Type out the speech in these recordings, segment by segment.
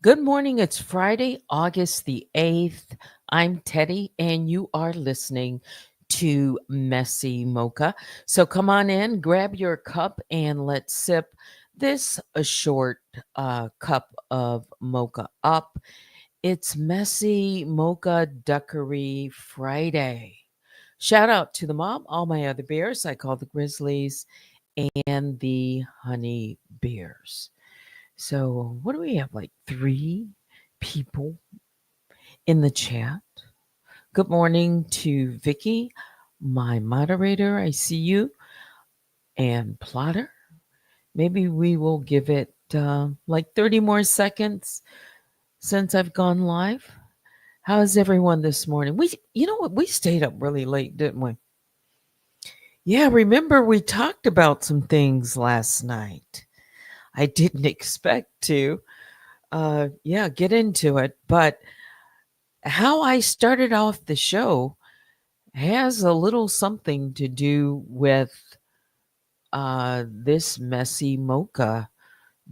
Good morning. It's Friday, August the 8th. I'm Teddy, and you are listening to Messy Mocha. So come on in, grab your cup, and let's sip this a short cup of mocha up. It's Messy Mocha Duckery Friday. Shout out to the mom, all my other bears. I call the Grizzlies and the Honey Bears. So, what do we have? Like three people in the chat. Good morning to Vicky, my moderator. I see you. And Plotter. Maybe we will give it like 30 more seconds since I've gone live. How's everyone this morning? You know what? We stayed up really late, didn't we? Yeah, remember we talked about some things last night. I didn't expect to, get into it, but how I started off the show has a little something to do with this messy mocha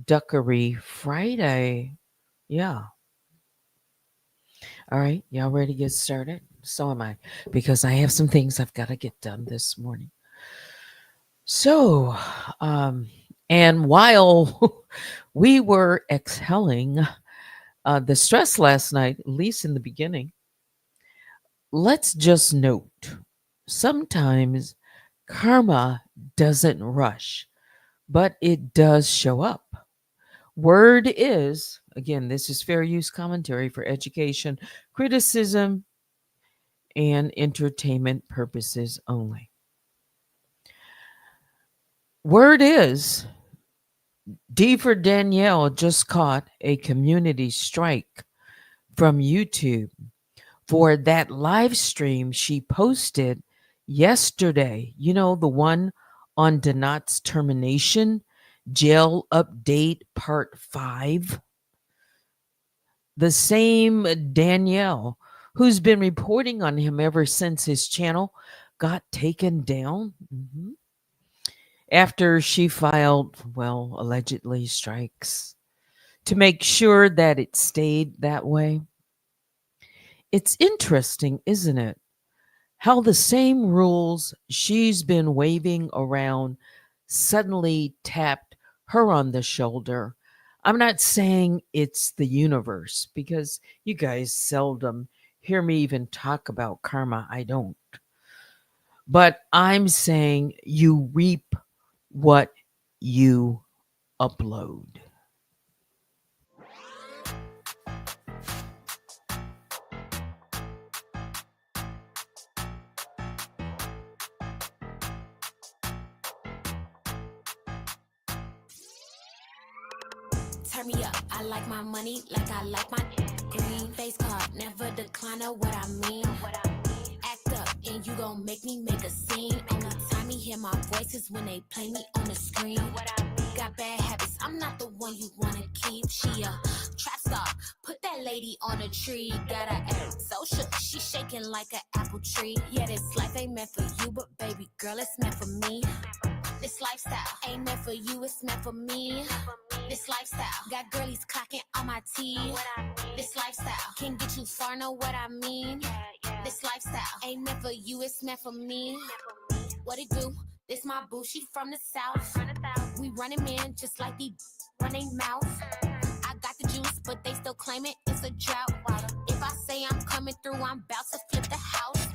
duckery Friday. Yeah. All right. Y'all ready to get started? So am I, because I have some things I've got to get done this morning. So, um, and while we were exhaling the stress last night, at least in the beginning, let's just note sometimes karma doesn't rush, but it does show up. Word is, again, this is fair use commentary for education, criticism, and entertainment purposes only. Word is, D for Danielle just caught a community strike from YouTube for that live stream she posted yesterday. You know, the one on Donat's termination, jail update part 5. The same Danielle who's been reporting on him ever since his channel got taken down. After she filed, well, allegedly strikes to make sure that it stayed that way. It's interesting, isn't it? How the same rules she's been waving around suddenly tapped her on the shoulder. I'm not saying it's the universe, because you guys seldom hear me even talk about karma. I don't. But I'm saying you reap what you upload. Turn me up, I like my money like I like my green face card. Never decline of what I mean. Act up and you gon' make me make a scene. Only time you hear my voice is when they play me on the screen. Got bad habits, I'm not the one you wanna keep. She a trap star, put that lady on a tree. Got her act so shook, she shaking like an apple tree. Yeah, this life ain't meant for you, but baby girl, it's meant for me. This lifestyle ain't meant for you, it's meant for me. This lifestyle got girlies clocking on my teeth. This lifestyle can get you far, know what I mean. This lifestyle ain't meant for you, it's meant for me. What it do? This my boo, she from the south. We running man just like the run they mouth. I got the juice, but they still claim it's a drought. If I say I'm coming through, I'm about to flip the house.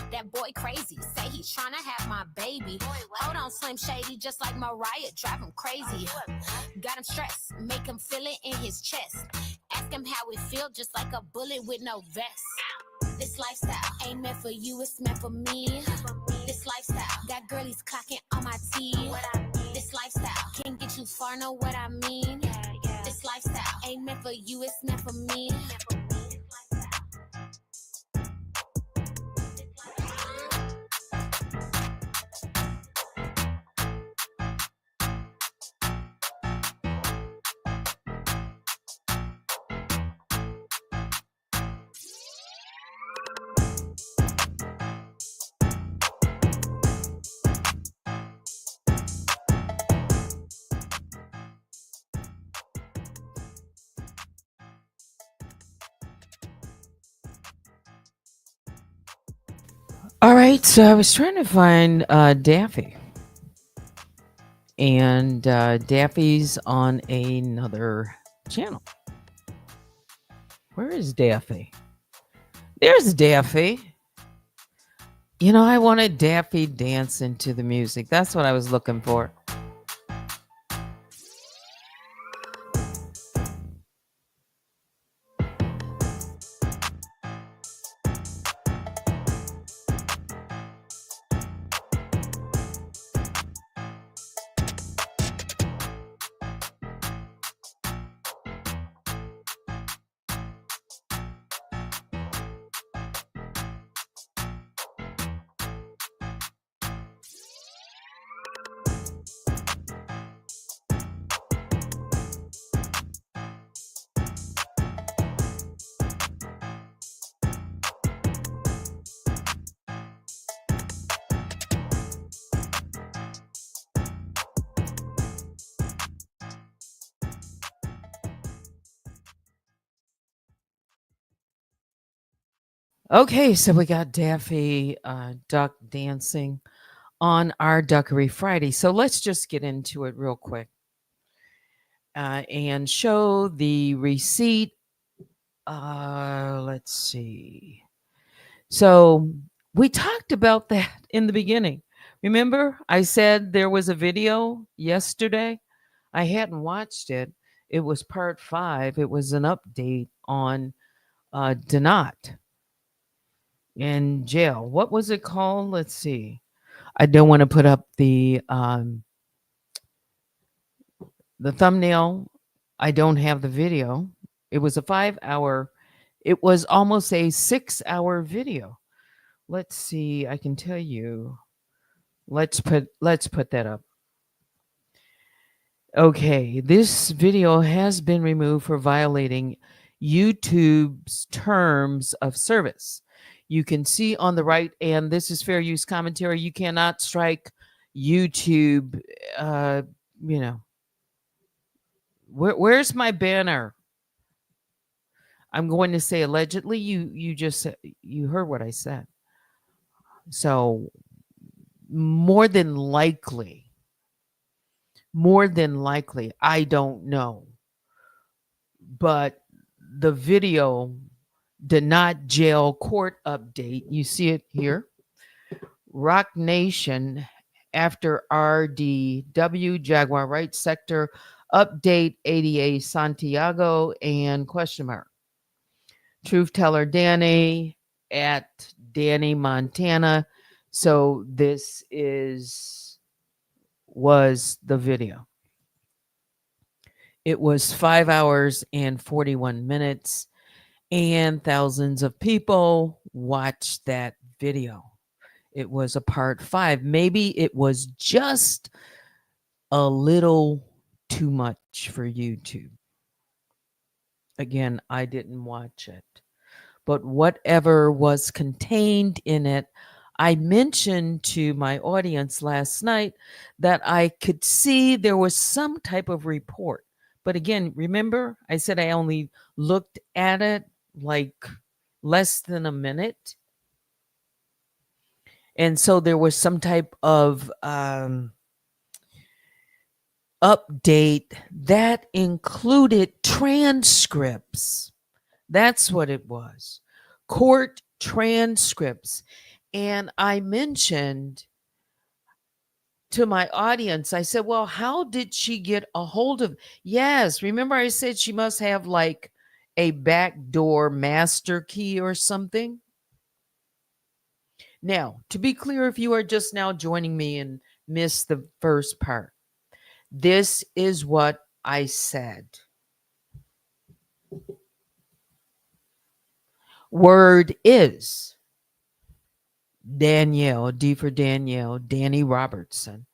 That boy crazy, say he's tryna have my baby. Hold on, Slim Shady, just like Mariah, drive him crazy. Got him stressed, make him feel it in his chest. Ask him how it feel, just like a bullet with no vest. This lifestyle ain't meant for you, it's meant for me. This lifestyle got girlies clocking on my teeth. This lifestyle can get you far, know what I mean. This lifestyle ain't meant for you, it's meant for me. right, so I was trying to find Daffy, and Daffy's on another channel. Where is Daffy? There's Daffy. I wanted Daffy dancing to the music. That's what I was looking for. Okay, so we got Daffy Duck dancing on our Duckery Friday. So let's just get into it real quick and show the receipt. Let's see. So we talked about that in the beginning. Remember, I said there was a video yesterday. I hadn't watched it. It was part 5. It was an update on Donat in jail. What was it called? Let's see. I don't want to put up the thumbnail. I don't have the video. It was a 5-hour. It was almost a 6-hour video. Let's see. I can tell you. Let's put that up. Okay, this video has been removed for violating YouTube's terms of service. You can see on the right, and this is fair use commentary. You cannot strike YouTube. Uh, you know, where's my banner? I'm going to say allegedly. You heard what I said. So more than likely, I don't know, but the video did not jail court update. You see it here. Rock Nation after RDW Jaguar Right Sector update ADA Santiago and question mark. Truth Teller Danny at Danny Montana. So this was the video. It was 5 hours and 41 minutes, and thousands of people watched that video. It was a part 5. Maybe it was just a little too much for YouTube. Again, I didn't watch it. But whatever was contained in it, I mentioned to my audience last night that I could see there was some type of report. But again, remember, I said I only looked at it like less than a minute. And so there was some type of update that included transcripts. That's what it was. Court transcripts. And I mentioned to my audience, I said, well, how did she get a hold of? Yes, remember I said she must have like a backdoor master key or something? Now, to be clear, if you are just now joining me and missed the first part, this is what I said. Word is Danielle, D for Danielle, Danny Robertson,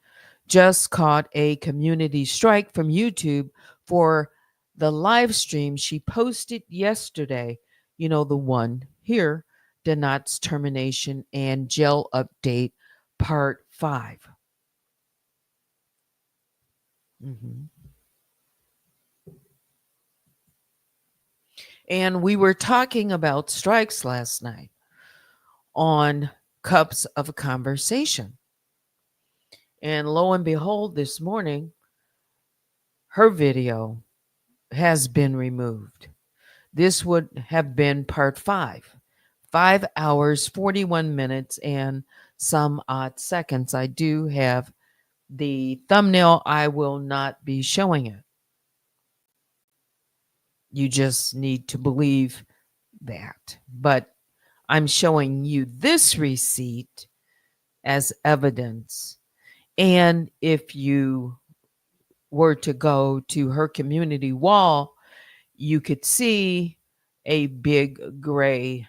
just caught a community strike from YouTube for the live stream she posted yesterday. You know, the one here, Donat's termination and jail update, part 5. Mhm. And we were talking about strikes last night on cups of conversation. And lo and behold, this morning, her video has been removed. This would have been part 5 hours, 41 minutes, and some odd seconds. I do have the thumbnail. I will not be showing it. You just need to believe that. But I'm showing you this receipt as evidence. And if you were to go to her community wall, you could see a big gray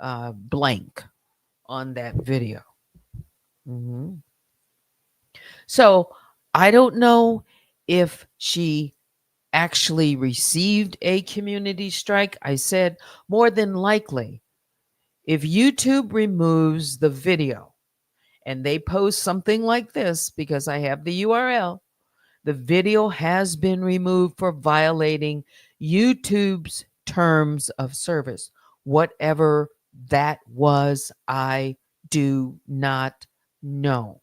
blank on that video. Mhm. So I don't know if she actually received a community strike. I said more than likely, if YouTube removes the video and they post something like this, because I have the URL, the video has been removed for violating YouTube's terms of service. Whatever that was, I do not know.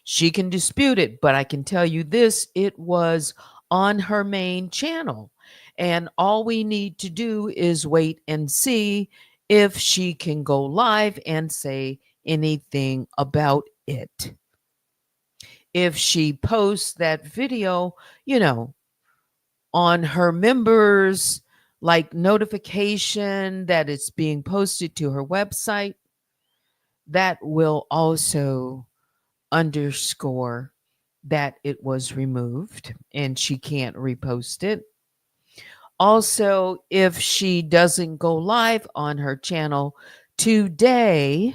She can dispute it, but I can tell you this, it was on her main channel. And all we need to do is wait and see if she can go live and say anything about it. If she posts that video, you know, on her members, like notification that it's being posted to her website, that will also underscore that it was removed and she can't repost it. Also, if she doesn't go live on her channel today,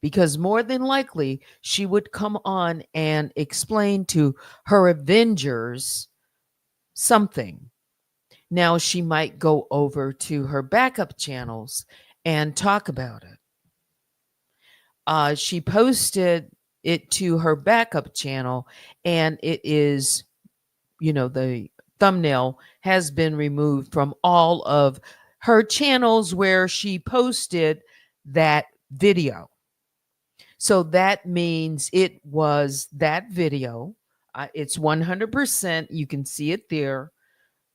because more than likely she would come on and explain to her Avengers something. Now she might go over to her backup channels and talk about it. She posted it to her backup channel, and it is, the thumbnail has been removed from all of her channels where she posted that video. So that means it was that video. It's 100%. You can see it there.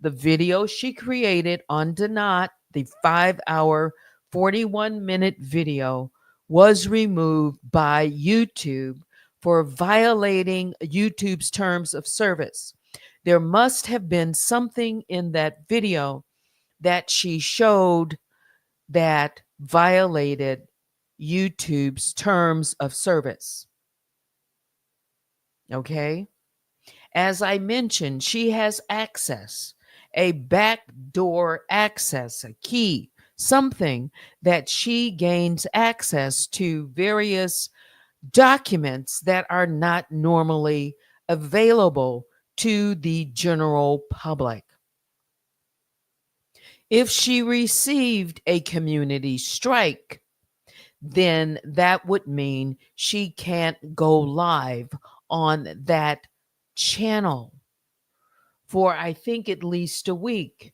The video she created on Donat, the 5 hour, 41-minute video, was removed by YouTube for violating YouTube's terms of service. There must have been something in that video that she showed that violated YouTube's terms of service. Okay? As I mentioned, she has access, a backdoor access, a key, something that she gains access to various documents that are not normally available to the general public. If she received a community strike, then that would mean she can't go live on that channel for, I think, at least a week.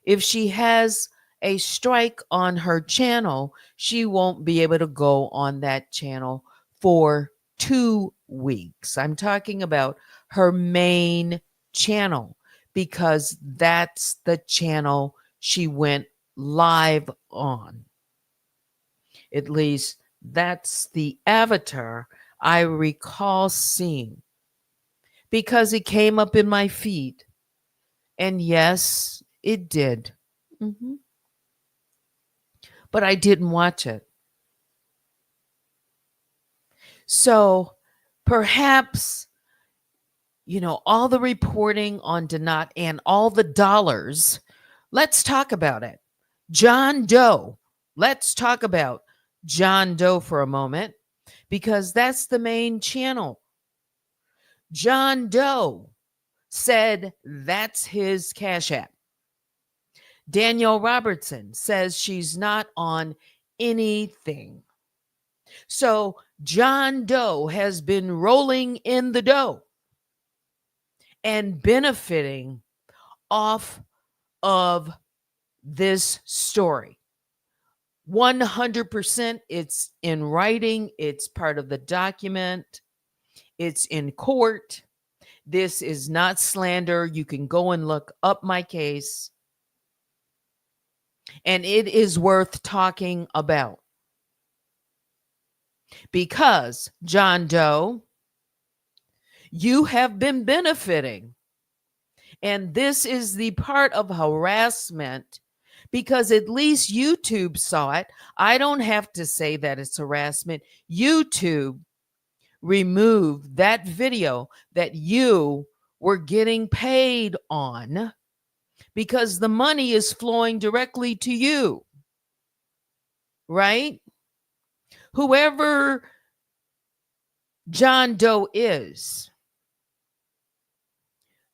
If she has a strike on her channel, she won't be able to go on that channel for 2 weeks. I'm talking about her main channel because that's the channel she went live on. At least that's the avatar I recall seeing because it came up in my feed. And yes, it did. Mhm. But I didn't watch it. So perhaps, all the reporting on Donat and all the dollars, let's talk about it. John Doe. Let's talk about John Doe for a moment because that's the main channel. John Doe said that's his Cash App. Danielle Robertson says she's not on anything. So John Doe has been rolling in the dough and benefiting off of this story, 100%. It's in writing, it's part of the document, it's in court. This is not slander. You can go and look up my case, and it is worth talking about because, John Doe, you have been benefiting. And this is the part of harassment because at least YouTube saw it. I don't have to say that it's harassment. YouTube removed that video that you were getting paid on because the money is flowing directly to you, right? Whoever John Doe is,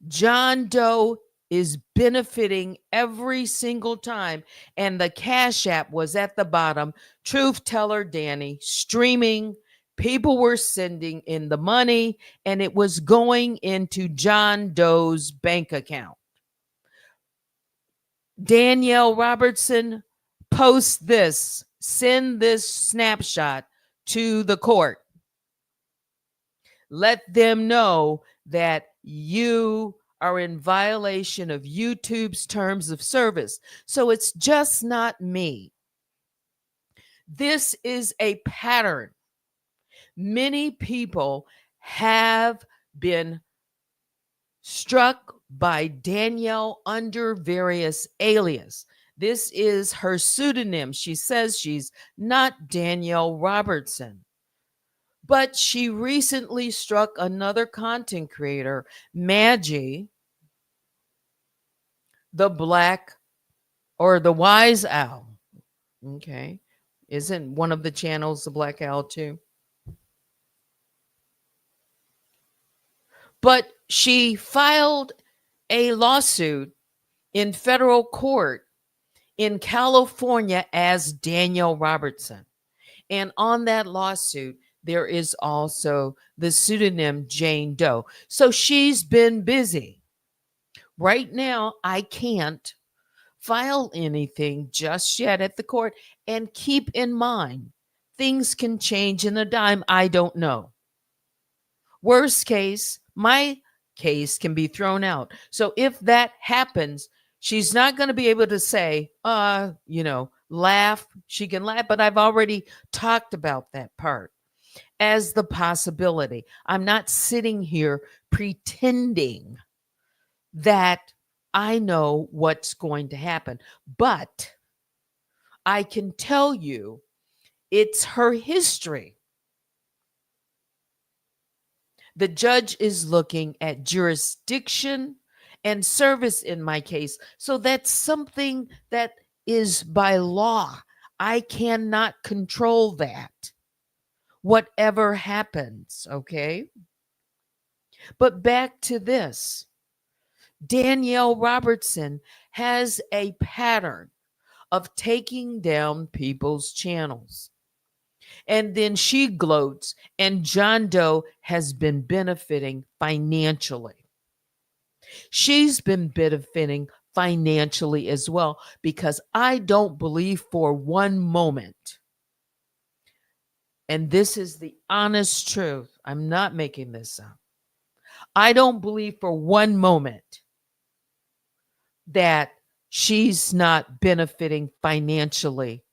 John Doe is benefiting every single time. And the Cash App was at the bottom. Truth Teller Danny streaming. People were sending in the money, and it was going into John Doe's bank account. Danielle Robertson, post this, send this snapshot to the court. Let them know that you are in violation of YouTube's terms of service. So it's just not me. This is a pattern. Many people have been struck by Danielle under various alias. This is her pseudonym. She says she's not Danielle Robertson. But she recently struck another content creator, Maggie, the Black or the Wise Owl. Okay. Isn't one of the channels the Black Owl too? But she filed a lawsuit in federal court in California as Danielle Robertson. And on that lawsuit, there is also the pseudonym Jane Doe. So she's been busy. Right now, I can't file anything just yet at the court. And keep in mind, things can change in a dime. I don't know. Worst case, my case can be thrown out. So if that happens, she's not going to be able to say, laugh. She can laugh, but I've already talked about that part as the possibility. I'm not sitting here pretending that I know what's going to happen, but I can tell you it's her history. The judge is looking at jurisdiction and service in my case. So that's something that is by law. I cannot control that. Whatever happens, okay? But back to this. Danielle Robertson has a pattern of taking down people's channels. And then she gloats, and John Doe has been benefiting financially. She's been benefiting financially as well because I don't believe for one moment, and this is the honest truth, I'm not making this up. I don't believe for one moment that she's not benefiting financially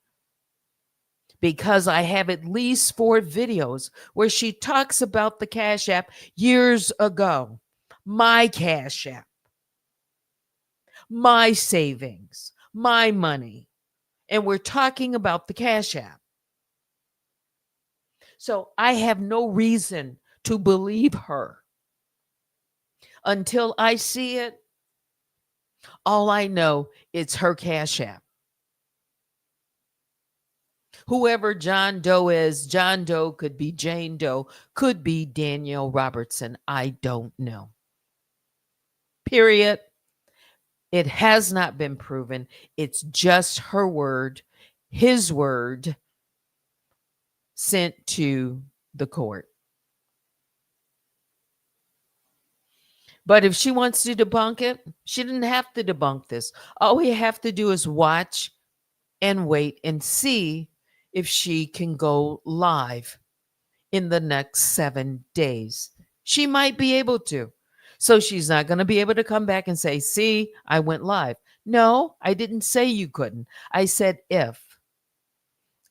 because I have at least 4 videos where she talks about the Cash App years ago. My Cash App, my savings, my money. And we're talking about the Cash App. So I have no reason to believe her. Until I see it, all I know it's her Cash App. Whoever John Doe is, John Doe could be Jane Doe, could be Danielle Robertson. I don't know. Period. It has not been proven. It's just her word, his word, sent to the court. But if she wants to debunk it, she didn't have to debunk this. All we have to do is watch and wait and see if she can go live in the next 7 days. She might be able to. So she's not going to be able to come back and say, see, I went live. No, I didn't say you couldn't. I said if.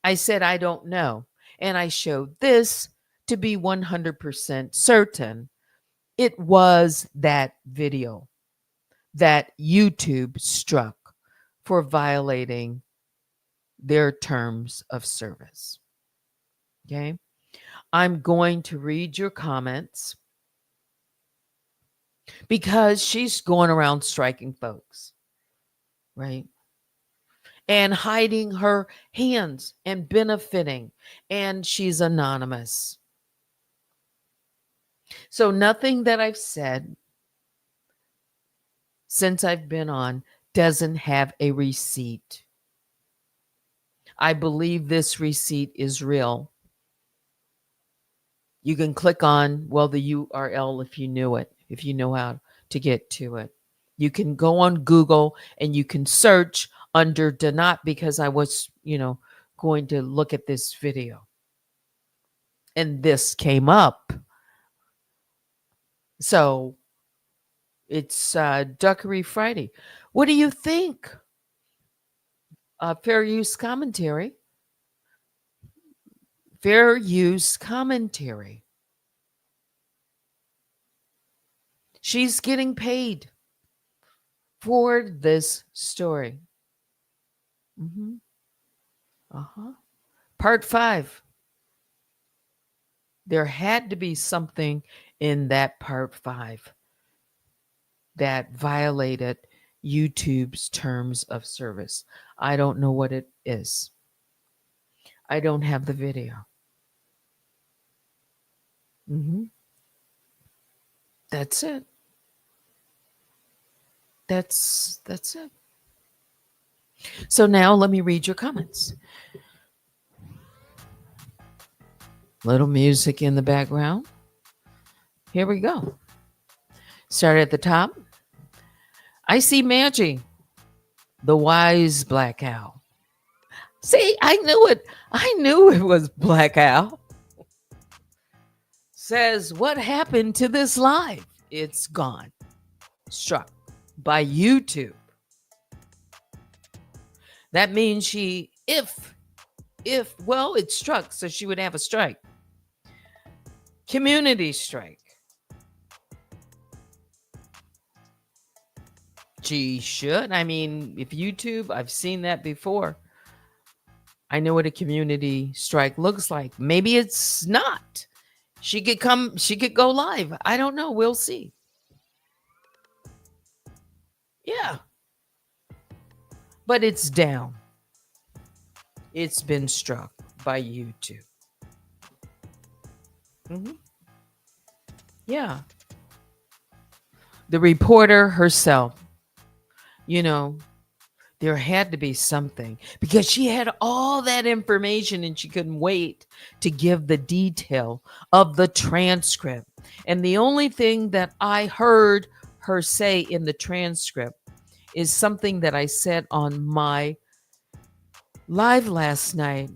I said I don't know. And I showed this to be 100% certain. It was that video that YouTube struck for violating their terms of service. Okay. I'm going to read your comments because she's going around striking folks, right? And hiding her hands and benefiting. And she's anonymous. So nothing that I've said since I've been on doesn't have a receipt. I believe this receipt is real. You can click on, well, the URL if you knew it, if you know how to get to it. You can go on Google and you can search under Donat because I was, going to look at this video. And this came up. So it's Duckery Friday. What do you think? Fair use commentary. Fair use commentary. She's getting paid for this story. Uh-huh. Part 5. There had to be something in that part 5 that violated YouTube's terms of service. I don't know what it is. I don't have the video. That's it. That's it. So now let me read your comments. Little music in the background. Here we go. Start at the top. I see Maggie, the wise black owl. See, I knew it. I knew it was Black Owl. Says, what happened to this live? It's gone. Struck by YouTube. That means well, it struck, so she would have a strike. Community strike. She should. I mean, if YouTube, I've seen that before. I know what a community strike looks like. Maybe it's not. She could go live. I don't know. We'll see. Yeah. But it's down. It's been struck by YouTube. Yeah. The reporter herself, there had to be something because she had all that information and she couldn't wait to give the detail of the transcript. And the only thing that I heard her say in the transcript is something that I said on my live last night,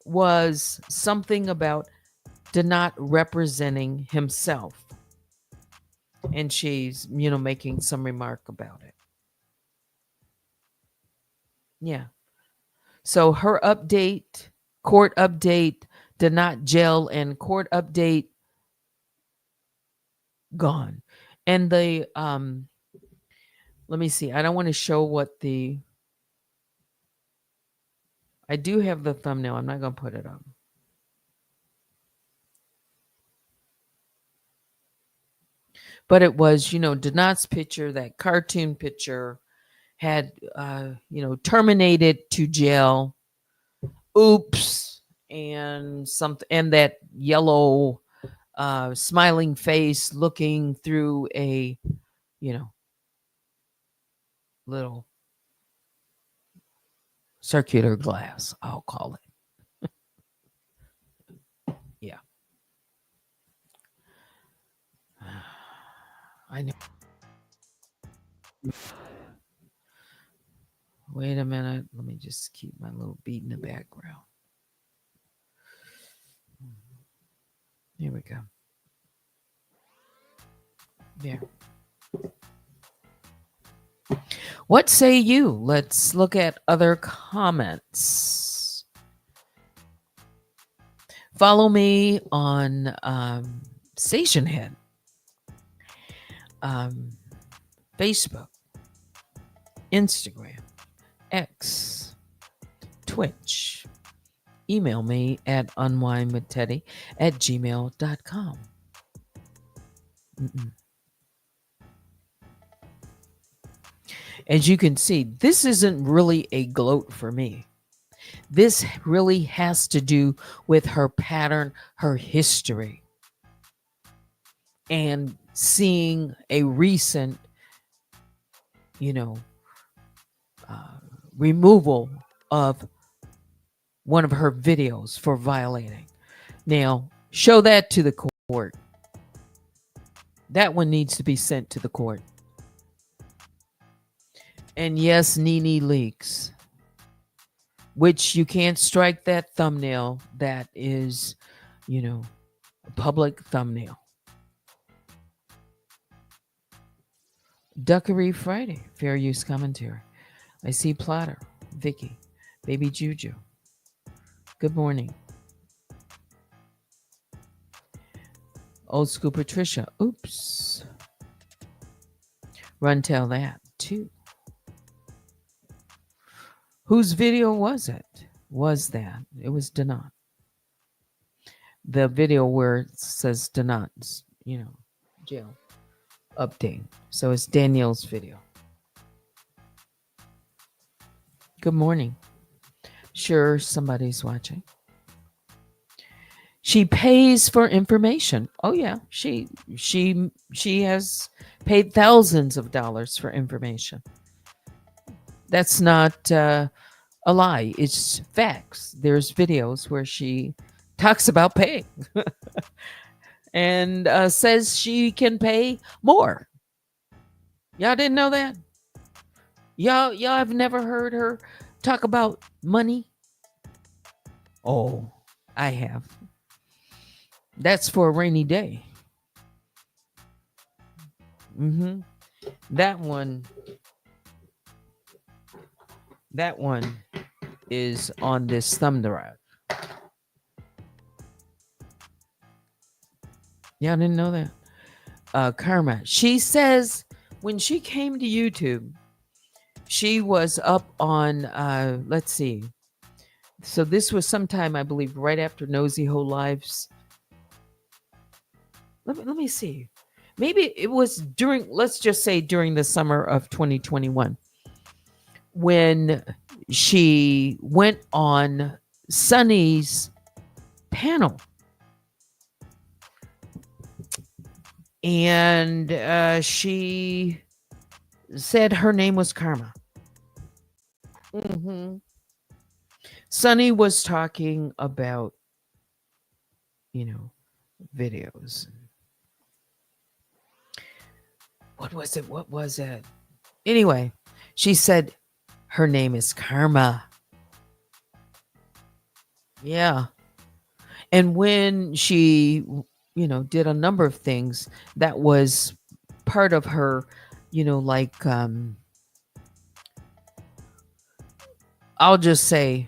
was something about Donat representing himself. And she's, making some remark about it. Yeah. So her update, court update, Donat jail and court update, gone. And the let me see. I don't want to show what I do have the thumbnail. I'm not going to put it up. But it was, Donat's picture, that cartoon picture, had, terminated to jail. Oops. And that yellow smiling face looking through a, little circular glass, I'll call it. Yeah. I know. Wait a minute. Let me just keep my little beat in the background. Here we go. There. What say you? Let's look at other comments. Follow me on Stationhead, Facebook, Instagram, X, Twitch. Email me at unwinewithteddy@gmail.com. Mm-mm. As you can see, this isn't really a gloat for me. This really has to do with her pattern, her history, and seeing a recent, you know, removal of one of her videos for violating. Now, show that to the court. That one needs to be sent to the court. And yes, Nene Leaks, which you can't strike that thumbnail. That is, a public thumbnail. Duckery Friday, fair use commentary. I see Platter, Vicky, Baby Juju. Good morning. Old School Patricia. Oops. Run tell that too. Whose video was it? Was that? It was Donat. The video where it says Donat's, jail update. So it's Danielle's video. Good morning. Sure, somebody's watching. She pays for information. Oh yeah, she has paid thousands of dollars for information. That's not a lie. It's facts. There's videos where she talks about paying and says she can pay more. Y'all didn't know that? Y'all have never heard her talk about money? Oh, I have. That's for a rainy day. That one is on this thumb drive. Y'all didn't know that? Karma. She says when she came to YouTube, she was up on, let's see. So this was sometime, I believe, right after Nosy Ho Lives. Let me see. Maybe it was during, let's just say during the summer of 2021, when she went on Sunny's panel. And she said her name was Karma. Sunny was talking about, videos. What was it? Anyway, she said her name is Karma. Yeah. And when she, did a number of things that was part of her, I'll just say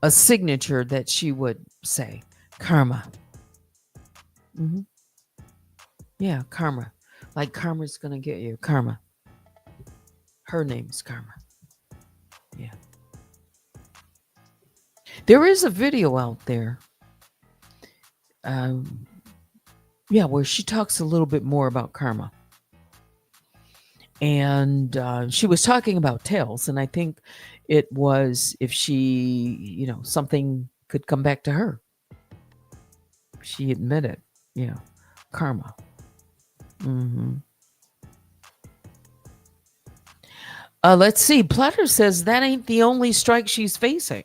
a signature that she would say, Karma. Yeah, Karma. Like karma's going to get you. Karma. Her name's Karma. Yeah. There is a video out there. Where she talks a little bit more about karma. And she was talking about tails. And I think it was if she, something could come back to her. She admitted, karma. Let's see. Platter says that ain't the only strike she's facing.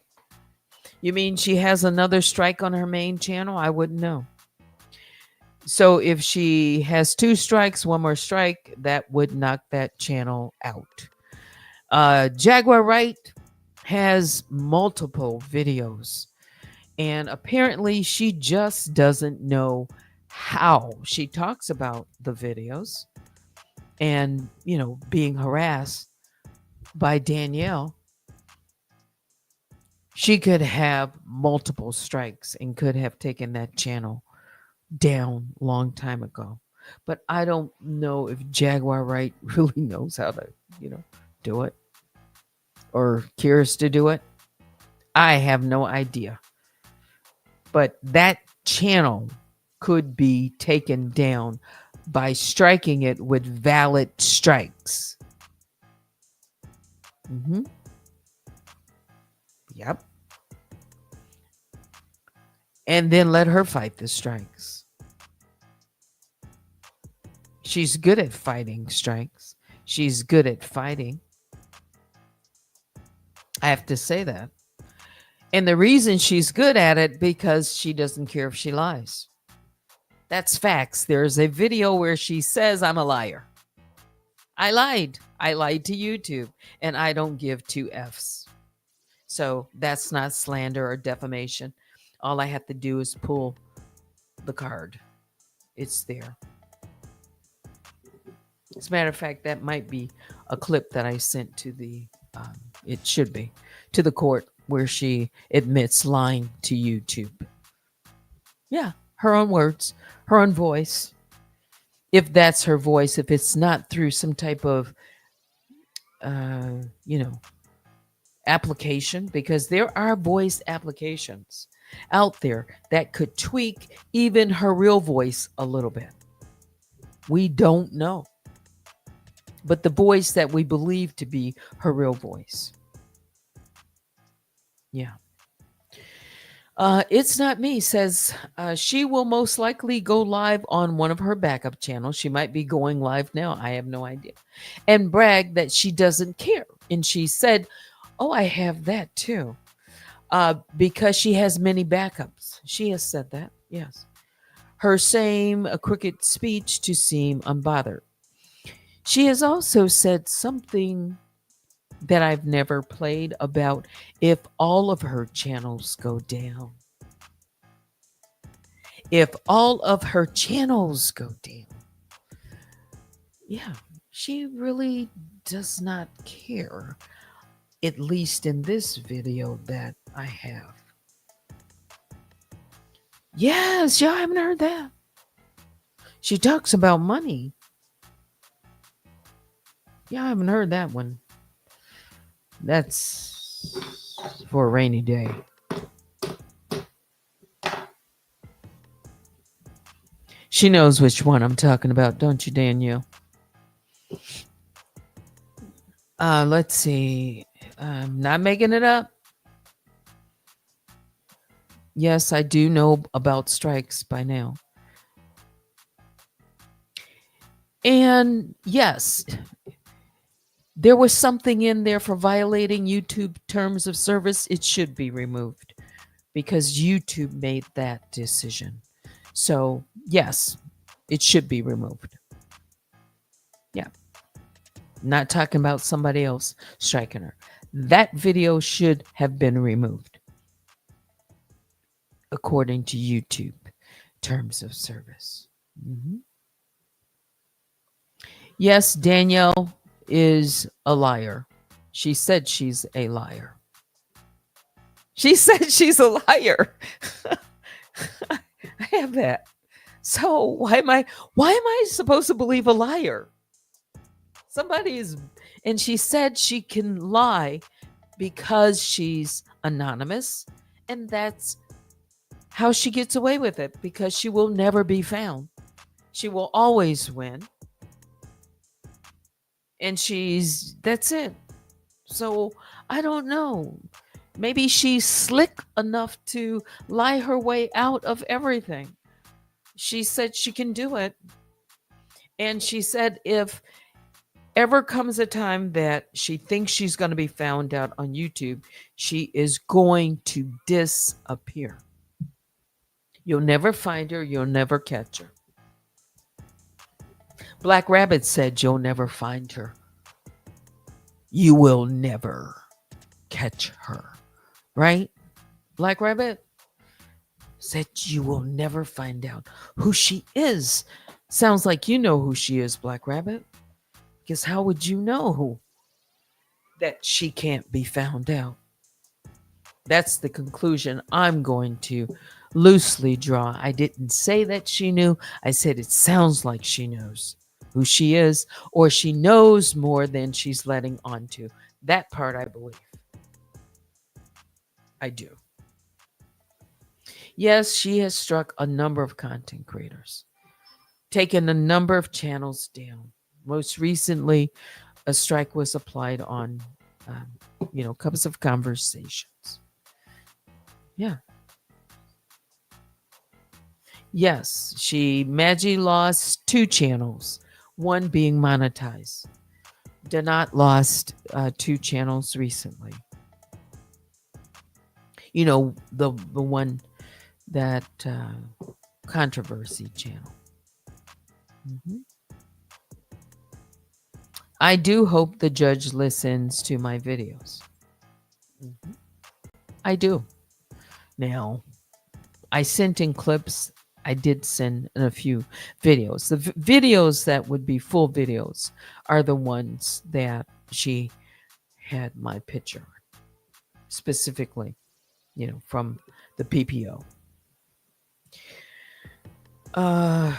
You mean she has another strike on her main channel? I wouldn't know. So if she has 2 strikes, 1 more strike, that would knock that channel out. Jaguar Wright has multiple videos, and apparently she just doesn't know how. She talks about the videos and, being harassed by Danielle. She could have multiple strikes and could have taken that channel down long time ago. But I don't know if Jaguar Wright really knows how to, you know, do it or cares to do it. I have no idea. But that channel could be taken down by striking it with valid strikes. Mm-hmm. Yep. And then let her fight the strikes. She's good at fighting strikes. She's good at fighting. I have to say that. And the reason she's good at it because she doesn't care if she lies. That's facts. There's a video where she says I'm a liar. I lied. I lied to YouTube and I don't give two F's. So that's not slander or defamation. All I have to do is pull the card. It's there. As a matter of fact, that might be a clip that I sent to it should be, to the court where she admits lying to YouTube. Yeah, her own words, her own voice. If that's her voice, if it's not through some type of, uh, you know, application, because there are voice applications out there that could tweak even her real voice a little bit. We don't know. But the voice that we believe to be her real voice. Yeah. It's not me says she will most likely go live on one of her backup channels. She might be going live now. I have no idea. And brag that she doesn't care. And she said, oh, I have that too. Because she has many backups. She has said that. Yes. Her same a crooked speech to seem unbothered. She has also said something that I've never played about if all of her channels go down. If all of her channels go down. Yeah, she really does not care, at least in this video that I have. Yes, y'all haven't heard that. She talks about money. Yeah, I haven't heard that one. That's for a rainy day. She knows which one I'm talking about, don't you, Danielle? Let's see. I'm not making it up. Yes, I do know about strikes by now. And yes, there was something in there for violating YouTube terms of service. It should be removed because YouTube made that decision. So, yes, it should be removed. Yeah. Not talking about somebody else striking her. That video should have been removed according to YouTube terms of service. Mm-hmm. Yes, Danielle is a liar. She said she's a liar. She said she's a liar. I have that. So why am I supposed to believe a liar? Somebody is, and she said she can lie because she's anonymous, and that's how she gets away with it because she will never be found. She will always win. And that's it. So I don't know. Maybe she's slick enough to lie her way out of everything. She said she can do it. And she said if ever comes a time that she thinks she's going to be found out on YouTube, she is going to disappear. You'll never find her. You'll never catch her. Black Rabbit said you'll never find her. You will never catch her, right? Black Rabbit said you will never find out who she is. Sounds like you know who she is, Black Rabbit. Because how would you know that she can't be found out? That's the conclusion I'm going to loosely draw. I didn't say that she knew. I said it sounds like she knows who she is, or she knows more than she's letting on to. That part I believe. I do. Yes, she has struck a number of content creators, taken a number of channels down. Most recently, a strike was applied on, Cups of Conversations. Yeah. Yes, Maggie lost two channels, one being monetized. Donat lost two channels recently. The one that controversy channel. Mhm. I do hope the judge listens to my videos. Mhm. I do. Now, I sent in clips. I did send in a few videos. The videos that would be full videos are the ones that she had my picture specifically, from the PPO. Uh,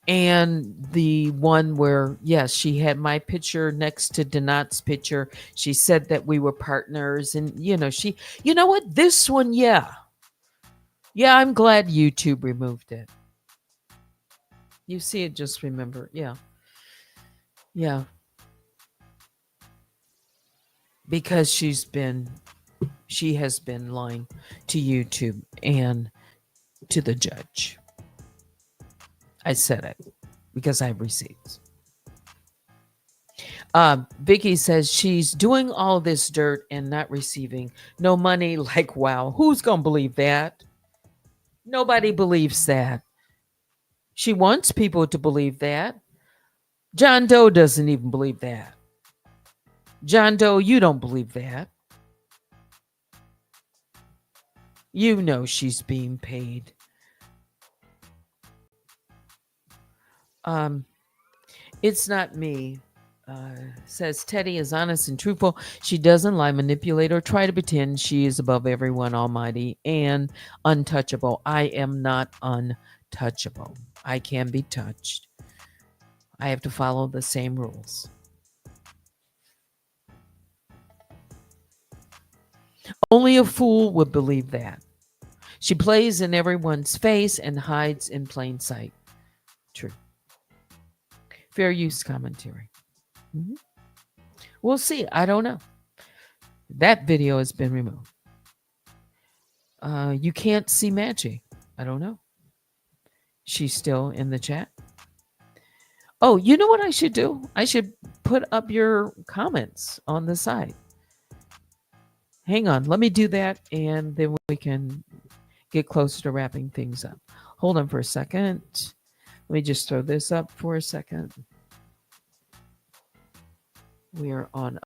and the one where, yes, she had my picture next to Donat's picture. She said that we were partners. And, you know what? This one, yeah. Yeah, I'm glad YouTube removed it. You see it, just remember. Yeah. Yeah. Because she has been lying to YouTube and to the judge. I said it because I have receipts. Vicky says she's doing all this dirt and not receiving no money. Like, wow, who's gonna believe that? Nobody believes that. She wants people to believe that. John Doe doesn't even believe that. John Doe, you don't believe that. You know she's being paid. Um, it's not me. Says Teddy is honest and truthful. She doesn't lie, manipulate, or try to pretend she is above everyone, almighty, and untouchable. I am not untouchable. I can be touched. I have to follow the same rules. Only a fool would believe that. She plays in everyone's face and hides in plain sight. True. Fair use commentary. Mhm. We'll see. I don't know. That video has been removed. You can't see Maggie. I don't know. She's still in the chat. Oh, you know what I should do? I should put up your comments on the side. Hang on. Let me do that, and then we can get closer to wrapping things up. Hold on for a second. Let me just throw this up for a second. We are on.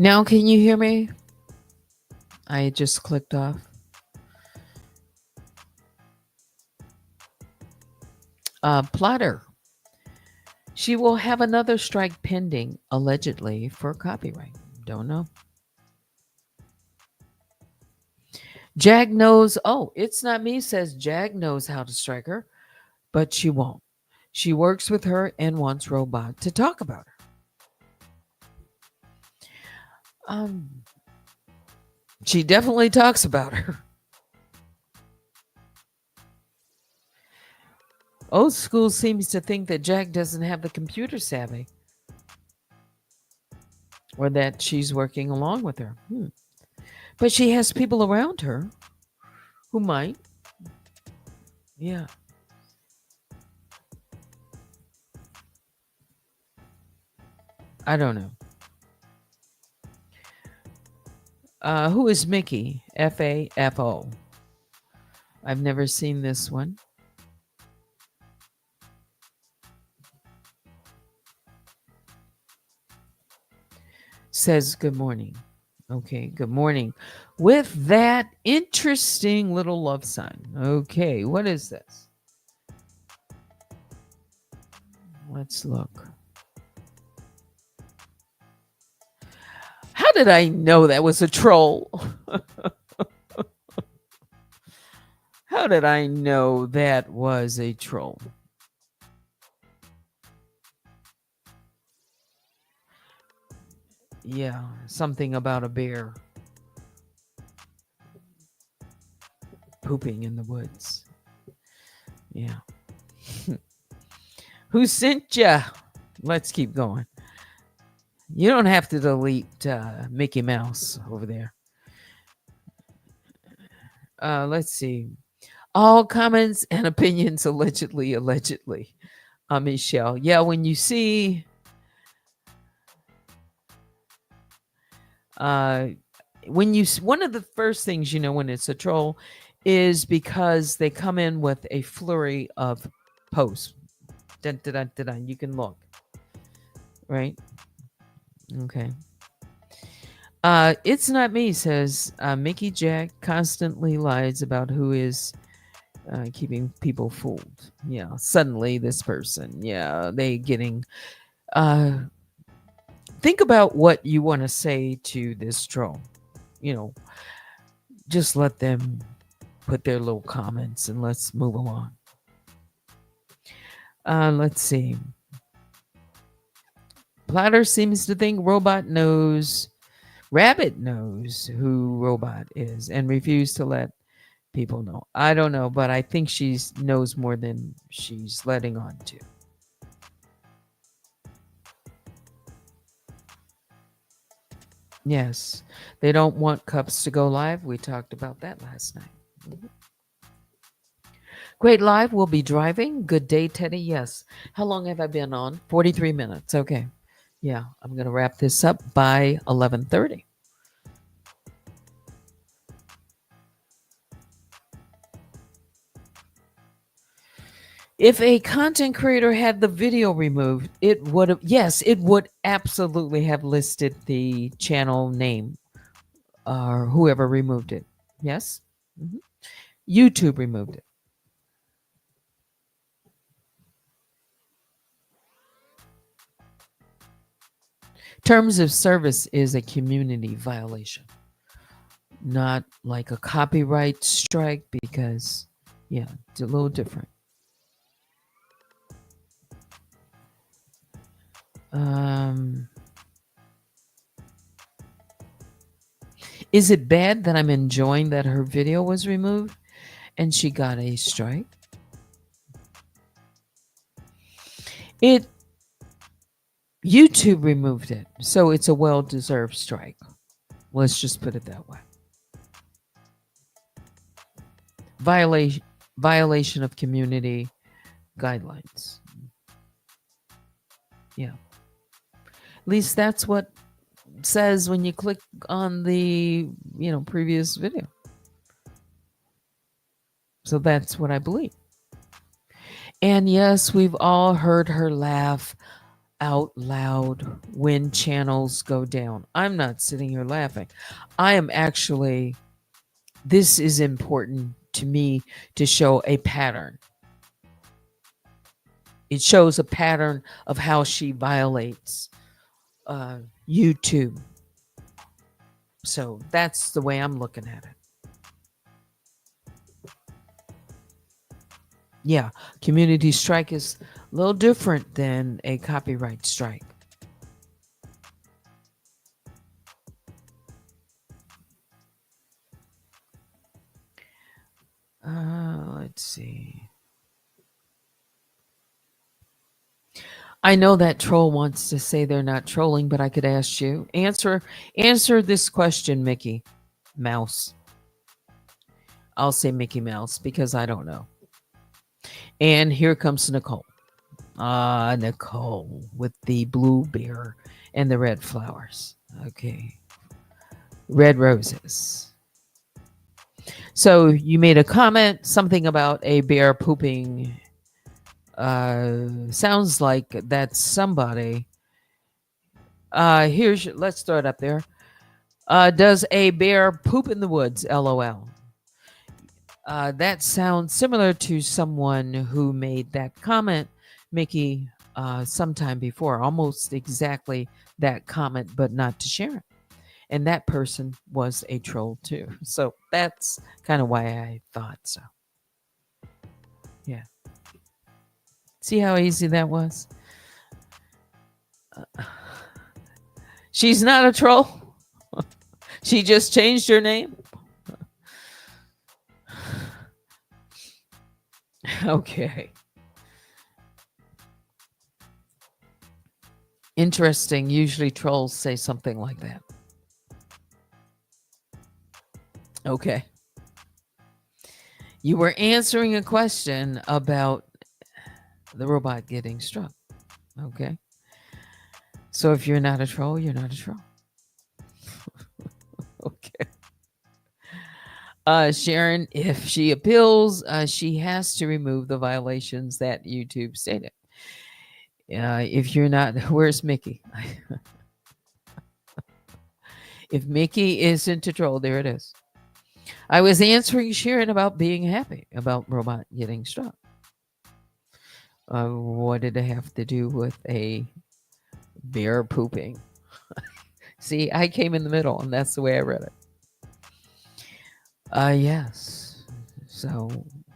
Now, can you hear me? I just clicked off. Plotter. She will have another strike pending, allegedly, for copyright. Don't know. Jag knows. Oh, it's not me, says Jag knows how to strike her, but she won't. She works with her and wants Robot to talk about her. Um, she definitely talks about her. Old school seems to think that Jag doesn't have the computer savvy or that she's working along with her. But she has people around her who might. Yeah. I don't know. Who is Mickey? FAFO. I've never seen this one. Says good morning. Okay, good morning. With that interesting little love sign. Okay, what is this? Let's look. How did I know that was a troll? How did I know that was a troll? Yeah, something about a bear pooping in the woods. Yeah. Who sent ya? Let's keep going. You don't have to delete Mickey Mouse over there. Let's see. All comments and opinions allegedly. Michelle. Yeah, when you see one of the first things you know when it's a troll is because they come in with a flurry of posts. Dun, dun, dun, dun, dun. You can look. Right? Okay. It's not me, says Mickey Jack constantly lies about who is keeping people fooled. Yeah, suddenly this person, yeah, they getting. Think about what you want to say to this troll. You know, just let them put their little comments and let's move along. Let's see. Platter seems to think Rabbit knows who Robot is and refused to let people know. I don't know, but I think she knows more than she's letting on to. Yes, they don't want cups to go live. We talked about that last night. Mhm. Great live. We'll be driving. Good day, Teddy. Yes. How long have I been on? 43 minutes. Okay. Yeah, I'm going to wrap this up by 11:30. If a content creator had the video removed, it would have, yes, it would absolutely have listed the channel name or whoever removed it. Yes. Mhm. YouTube removed it. Terms of service is a community violation, not like a copyright strike because, yeah, it's a little different. Um, is it bad that I'm enjoying that her video was removed and she got a strike? It YouTube removed it, so it's a well-deserved strike. Let's just put it that way. Violation violation of community guidelines. Yeah. At least that's what says when you click on the, previous video. So that's what I believe. And yes, we've all heard her laugh out loud when channels go down. I'm not sitting here laughing. I am actually, this is important to me to show a pattern. It shows a pattern of how she violates uh, YouTube. So that's the way I'm looking at it. Yeah, community strike is a little different than a copyright strike. Let's see. I know that troll wants to say they're not trolling, but I could ask you. Answer this question, Mickey Mouse. I'll say Mickey Mouse because I don't know. And here comes Nicole. Nicole with the blue bear and the red flowers. Okay. Red roses. So you made a comment, something about a bear pooping. Sounds like that's somebody. Let's throw it up there. Does a bear poop in the woods? LOL. That sounds similar to someone who made that comment, Mickey, sometime before, almost exactly that comment, but not to share it. And that person was a troll too. So that's kind of why I thought so. Yeah. See how easy that was? She's not a troll. She just changed her name. Okay. Interesting. Usually trolls say something like that. Okay. You were answering a question about the robot getting struck. Okay. So if you're not a troll, you're not a troll. Okay. Sharon, if she appeals, she has to remove the violations that YouTube stated. If you're not, where's Mickey? If Mickey isn't a troll, there it is. I was answering Sharon about being happy about robot getting struck. What did it have to do with a bear pooping? See, I came in the middle, and that's the way I read it. Yes. So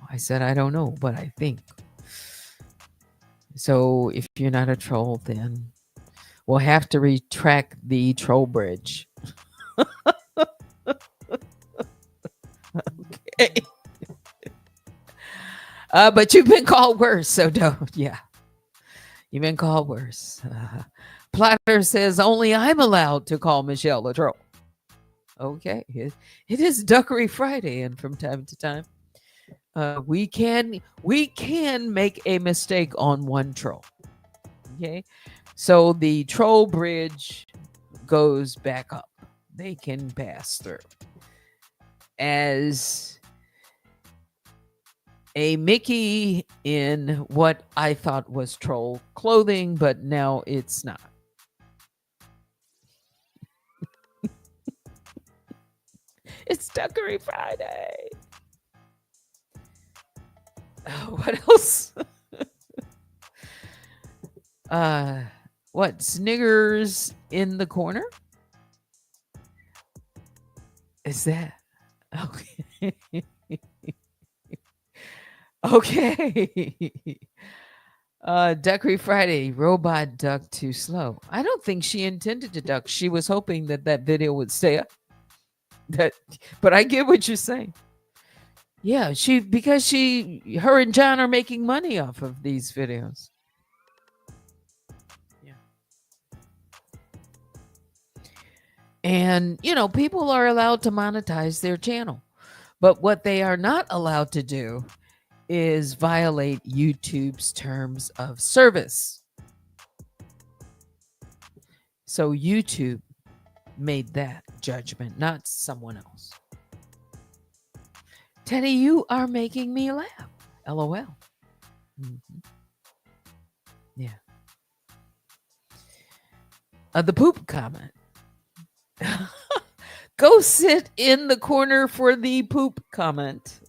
I said I don't know, but I think. So if you're not a troll, then we'll have to retract the troll bridge. Okay. But you've been called worse, so don't. Yeah. You've been called worse. Platter says only I'm allowed to call Michelle a troll. Okay. It is Duckery Friday, and from time to time, we can make a mistake on one troll. Okay. So the troll bridge goes back up. They can pass through. As a Mickey in what I thought was troll clothing, but now it's not. It's Duckery Friday. What else? What? Sniggers in the corner? Is that? Okay. Okay. Duckery Friday, robot ducked too slow. I don't think she intended to duck. She was hoping that that video would stay up. But I get what you're saying. Yeah, because her and John are making money off of these videos. Yeah. And, people are allowed to monetize their channel. But what they are not allowed to do is violate YouTube's terms of service. So YouTube made that judgment, not someone else. Teddy, you are making me laugh. LOL. Mm-hmm. Yeah. The poop comment. Go sit in the corner for the poop comment,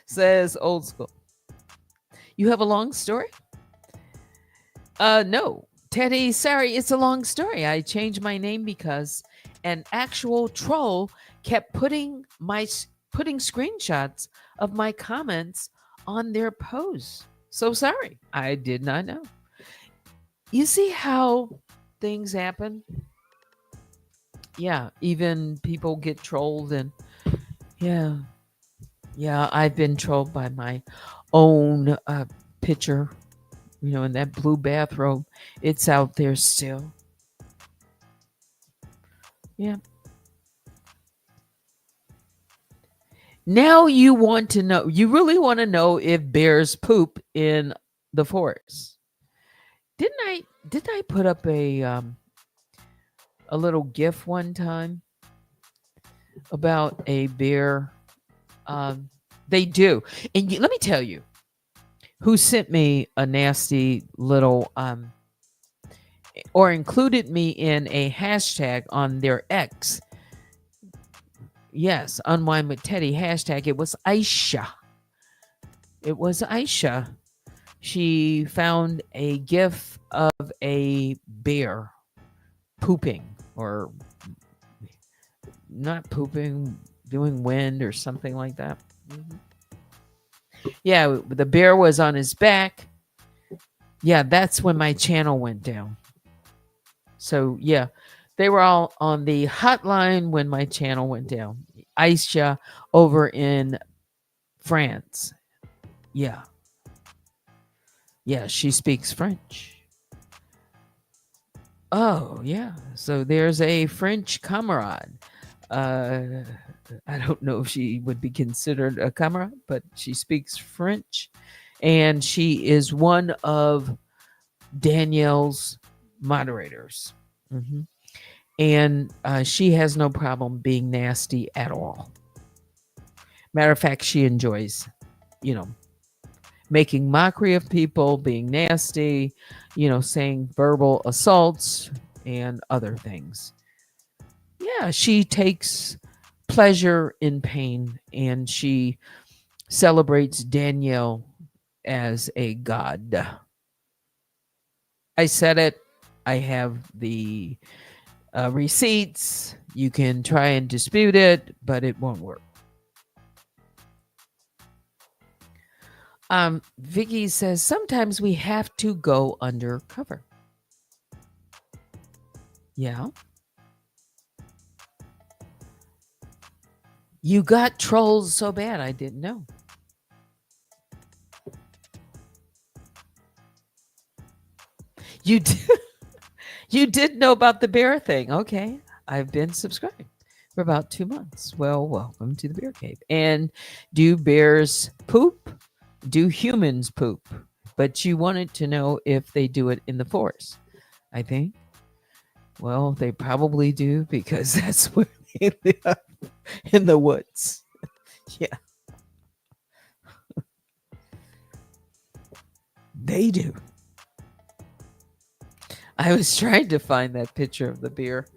says Old School. You have a long story? No. Teddy, sorry, it's a long story. I changed my name because an actual troll kept putting screenshots of my comments on their posts. So sorry. I did not know. You see how things happen? Yeah, even people get trolled and yeah. Yeah, I've been trolled by my own picture, in that blue bathrobe. It's out there still. Yeah. Now you really want to know if bears poop in the forest. Didn't I put up a little gif one time about a bear? Um, they do. And let me tell you, who sent me a nasty little or included me in a hashtag on their X. Yes, Unwind with Teddy hashtag. It was Aisha. It was Aisha. She found a gif of a bear pooping or not pooping, doing wind or something like that. Mhm. Yeah, the bear was on his back. Yeah, that's when my channel went down. So, yeah, they were all on the hotline when my channel went down. Aisha over in France. Yeah. Yeah, she speaks French. Oh, yeah. So there's a French comrade. Uh, I don't know if she would be considered a comrade, but she speaks French. And she is one of Danielle's moderators. Mhm. And she has no problem being nasty at all. Matter of fact, she enjoys, you know, making mockery of people, being nasty, saying verbal assaults and other things. Yeah, she takes pleasure in pain and she celebrates Danielle as a god. I said it. I have the receipts. You can try and dispute it, but it won't work. Vicky says sometimes we have to go undercover. Yeah. You got trolls so bad I didn't know. You did, you did know about the bear thing. Okay. I've been subscribed for about 2 months. Well, welcome to the Bear Cave. And do bears poop? Do humans poop? But you wanted to know if they do it in the forest, I think. Well, they probably do because that's where they live, in the woods. Yeah, they do. I was trying to find that picture of the beer.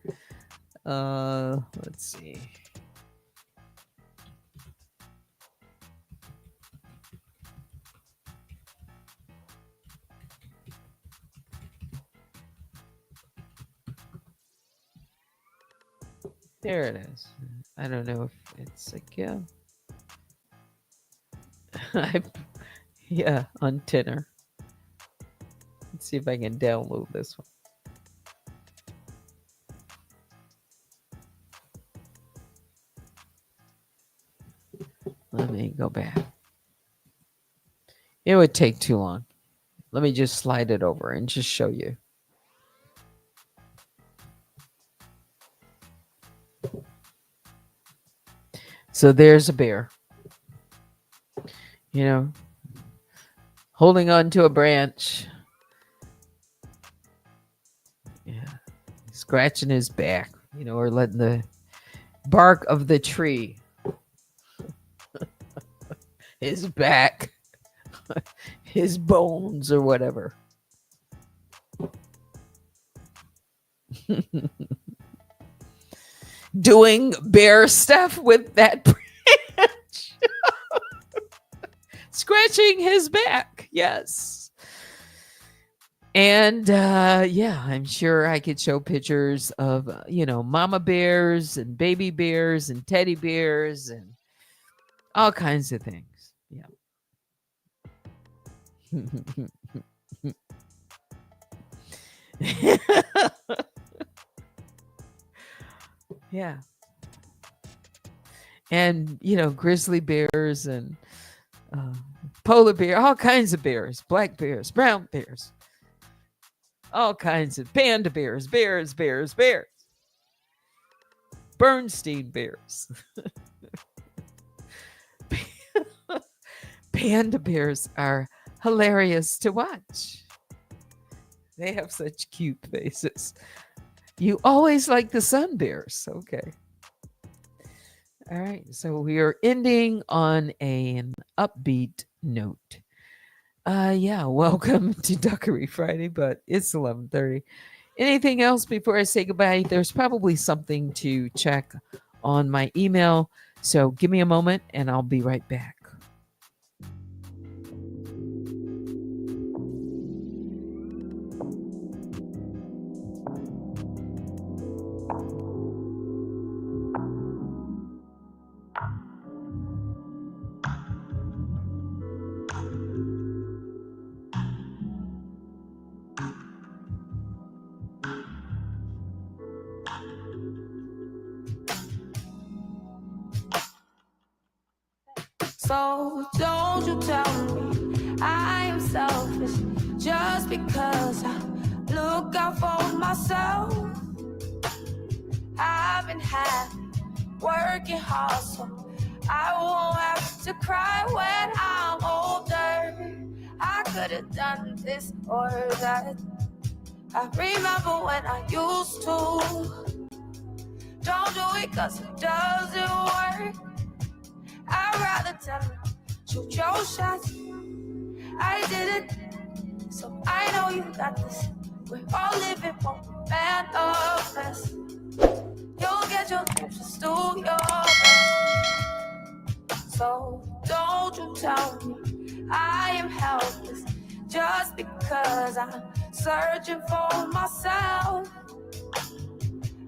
Let's see. There it is. I don't know if it's a gift. Yeah, on Tinner. Let's see if I can download this one. Let me go back. It would take too long. Let me just slide it over and just show you. So there's a bear, holding on to a branch. Yeah, scratching his back, or letting the bark of the tree, his back, his bones, or whatever. Doing bear stuff with that branch, scratching his back. Yes. And yeah, I'm sure I could show pictures of, mama bears and baby bears and teddy bears and all kinds of things. Yeah. Yeah. And, grizzly bears and uh, polar bear, all kinds of bears, black bears, brown bears, all kinds of panda bears, bears, Bernstein bears. Panda bears are hilarious to watch. They have such cute faces. You always like the sun bears. Okay. All right. So we are ending on an upbeat note. Yeah, welcome to Duckery Friday, but it's 11:30. Anything else before I say goodbye? There's probably something to check on my email. So give me a moment and I'll be right back. So don't you tell me I am selfish just because I look out for myself. I've been happy, working hard, so I won't have to cry when I'm older. I could have done this or that. I remember when I used to. Don't do it cause it doesn't work. I'd rather tell you, shoot your shots. I did it, so I know you got this. We're all living one manifest. You'll get your dreams, just do your best. So don't you tell me I am helpless just because I'm searching for myself.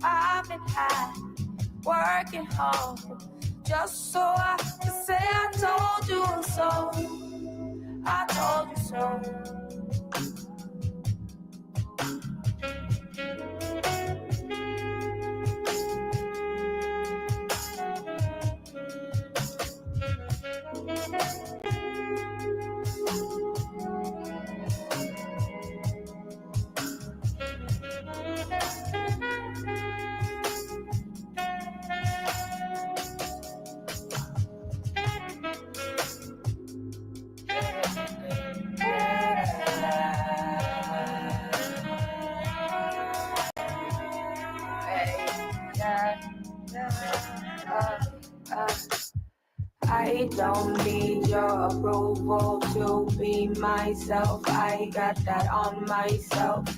I've been high, working hard, just so I can say I told you so. I told you so. I don't need your approval to be myself. I got that on myself.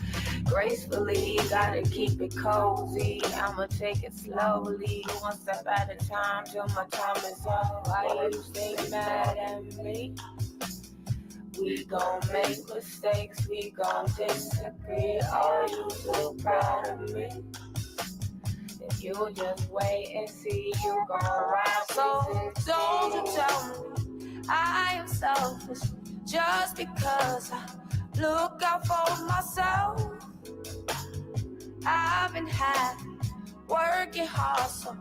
Gracefully, gotta keep it cozy. I'ma take it slowly, one step at a time till my time is up. Why you stay mad at me? We gon' make mistakes, we gon' disagree. Are you so proud of me? If you just wait and see, you gon' rise. So don't you tell me I am selfish just because I look out for myself. I've been happy, working hard, so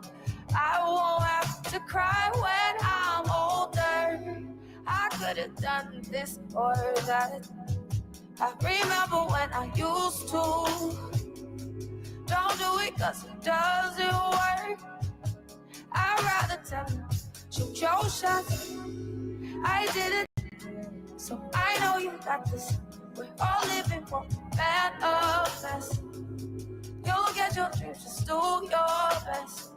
I won't have to cry when I'm older. I could have done this or that. I remember when I used to. Don't do it cause it doesn't work. I'd rather tell you, shoot your shots. I did it, so I know you got this. We're all living for manifest. You'll get your dreams, just do your best.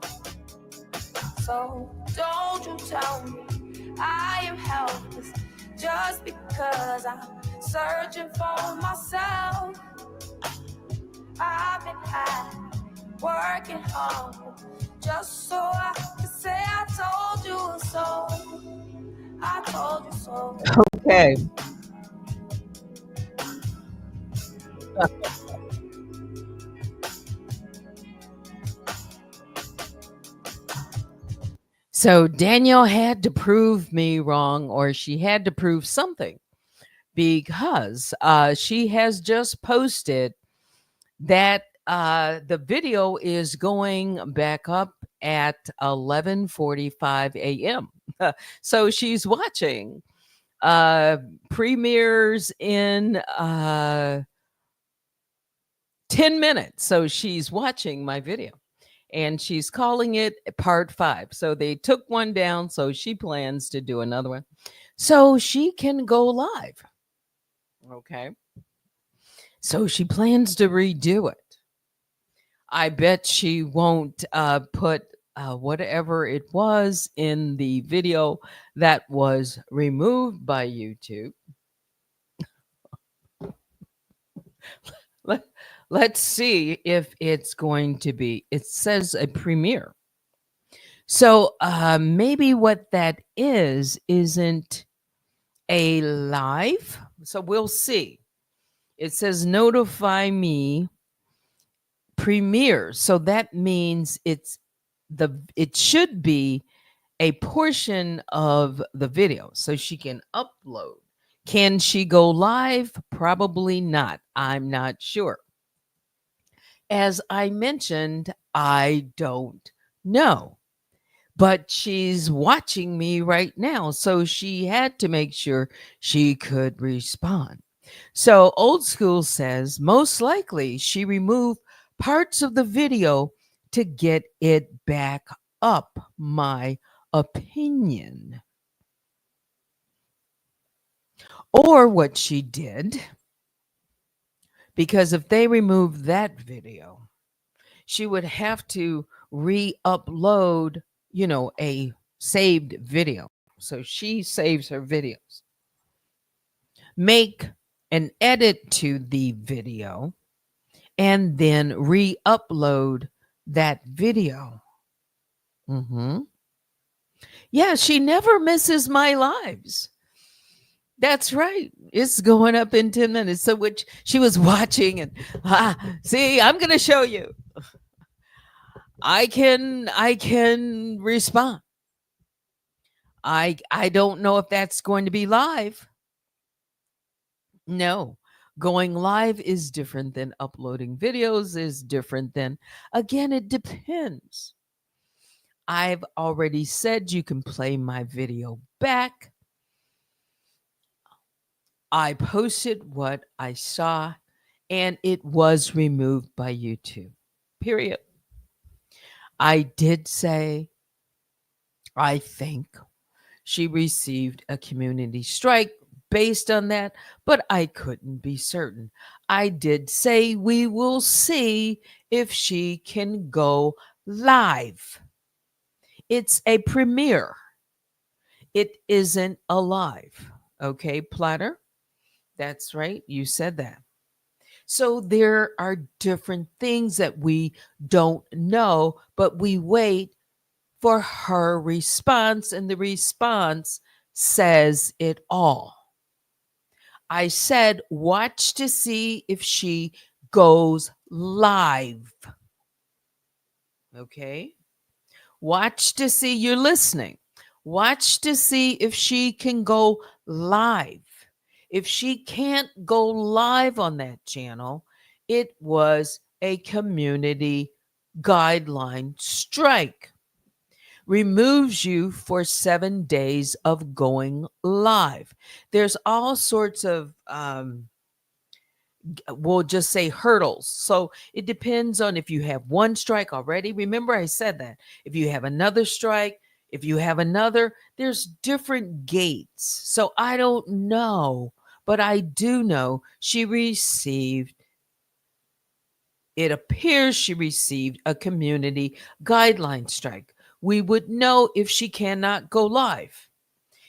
So don't you tell me I am helpless just because I'm searching for myself. I've been high, working hard, just so I could say I told you so. I told you so. Okay. So Danielle had to prove me wrong, or she had to prove something because she has just posted that the video is going back up at 11:45 a.m. So she's watching uh premieres in 10 minutes. So she's watching my video and she's calling it part 5. So they took one down, so she plans to do another one so she can go live. Okay. So she plans to redo it. I bet she won't put whatever it was in the video that was removed by YouTube. Let, let's see if it's going to be, it says a premiere. So maybe what that isn't a live. So we'll see. It says notify me premiere. So that means it should be a portion of the video so she can upload. Can she go live? Probably not. I'm not sure. As I mentioned, I don't know. But she's watching me right now, so she had to make sure she could respond. So old school says most likely she removed parts of the video to get it back up. My opinion. Or what she did, because if they remove that video, she would have to re-upload, a saved video. So she saves her videos. Make an edit to the video and then re-upload that video. Yeah, she never misses my lives. That's right. It's going up in 10 minutes. So which she was watching and see, I'm going to show you. I can respond. I don't know if that's going to be live. No. Going live is different than uploading videos, is different than, again, it depends. I've already said you can play my video back. I posted what I saw and it was removed by YouTube. Period. I did say, I think she received a community strike based on that, but I couldn't be certain. I did say we will see if she can go live. It's a premiere. It isn't a live. Okay, Platter? That's right. You said that. So there are different things that we don't know, but we wait for her response, and the response says it all. I said, watch to see if she goes live. Okay? Watch to see, you're listening. Watch to see if she can go live. If she can't go live on that channel, it was a community guideline strike. Removes you for 7 days of going live. There's all sorts of we'll just say hurdles. So it depends on if you have one strike already. Remember, I said that. If you have another strike, if you have another, there's different gates. So I don't know, but I do know she received, it appears she received a community guideline strike. We would know if she cannot go live.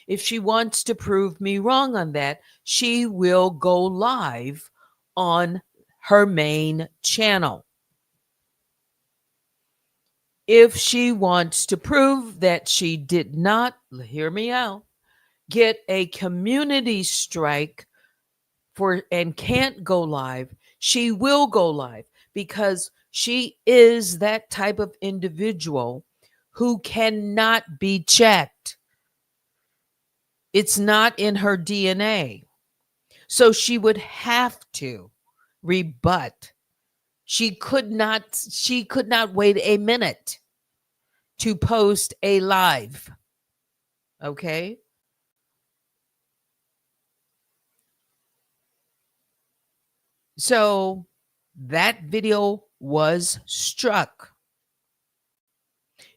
If she wants to prove me wrong on that, she will go live on her main channel. If she wants to prove that she did not, hear me out, get a community strike for and can't go live, she will go live because she is that type of individual who cannot be checked. It's not in her DNA. So she would have to rebut. She could not wait a minute to post a live. Okay? So that video was struck.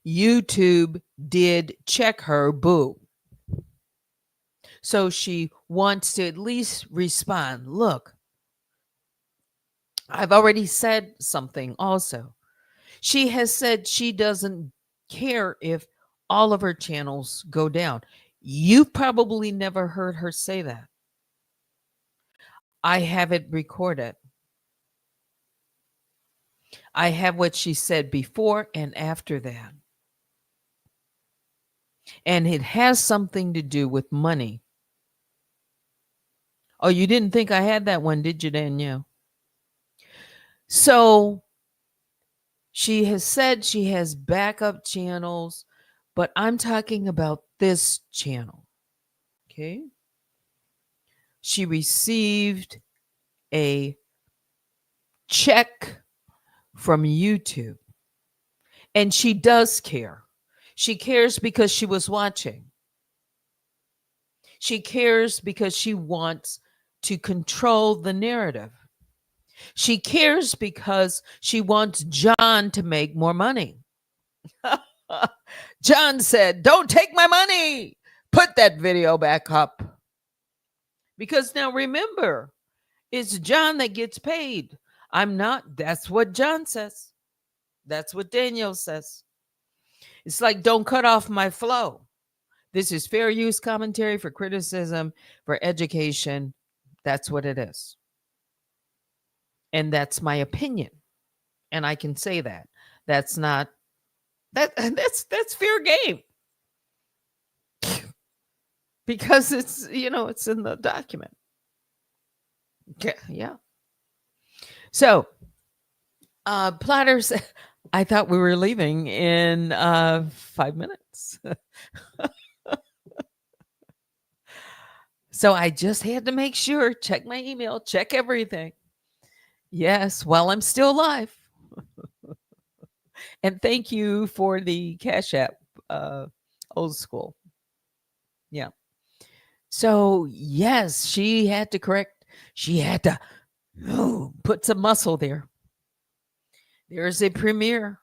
YouTube did check her, boo. So she wants to at least respond. Look, I've already said something also. She has said she doesn't care if all of her channels go down. You probably never heard her say that. I have it recorded. I have what she said before and after that. And it has something to do with money. Oh, you didn't think I had that one, did you, Danielle? So she has said she has backup channels, but I'm talking about this channel. Okay. She received a check from YouTube, and she does care. She cares because she was watching. She cares because she wants to control the narrative. She cares because she wants John to make more money. John said, "Don't take my money. Put that video back up." Because now remember, it's John that gets paid. I'm not. That's what John says. That's what Daniel says. It's like, don't cut off my flow. This is fair use commentary for criticism, for education. That's what it is. And that's my opinion. And I can say that. That's not that's fair game. Because it's in the document. Okay, yeah. So, Platters, I thought we were leaving in 5 minutes. So I just had to make sure, check my email, check everything. Yes, while I'm still alive. And thank you for the Cash App, old school. Yeah. So yes, she had to put some muscle there. There's a premiere.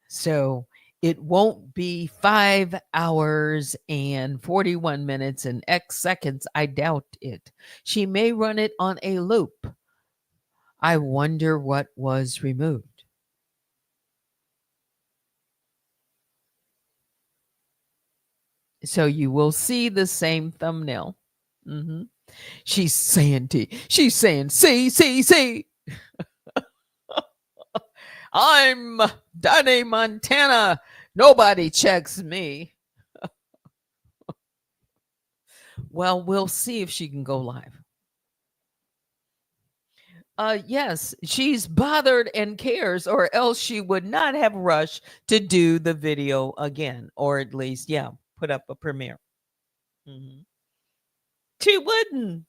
So it won't be 5 hours and 41 minutes and X seconds. I doubt it. She may run it on a loop. I wonder what was removed. So you will see the same thumbnail. hmm She's saying see. I'm Donnie Montana. Nobody checks me. Well, we'll see if she can go live. Yes, she's bothered and cares, or else she would not have rushed to do the video again, or at least, yeah, put up a premiere. hmm She wouldn't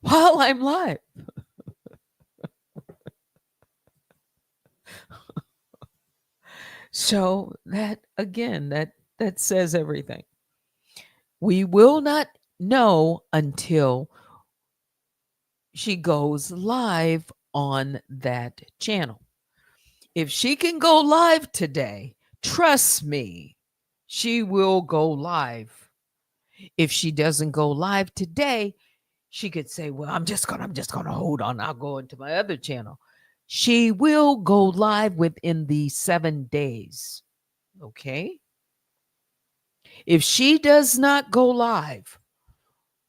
while I'm live. So that again, that says everything. We will not know until she goes live on that channel. If she can go live today, trust me, she will go live. If she doesn't go live today, she could say, "Well, I'm just gonna hold on. I'll go into my other channel." She will go live within the 7 days. Okay? If she does not go live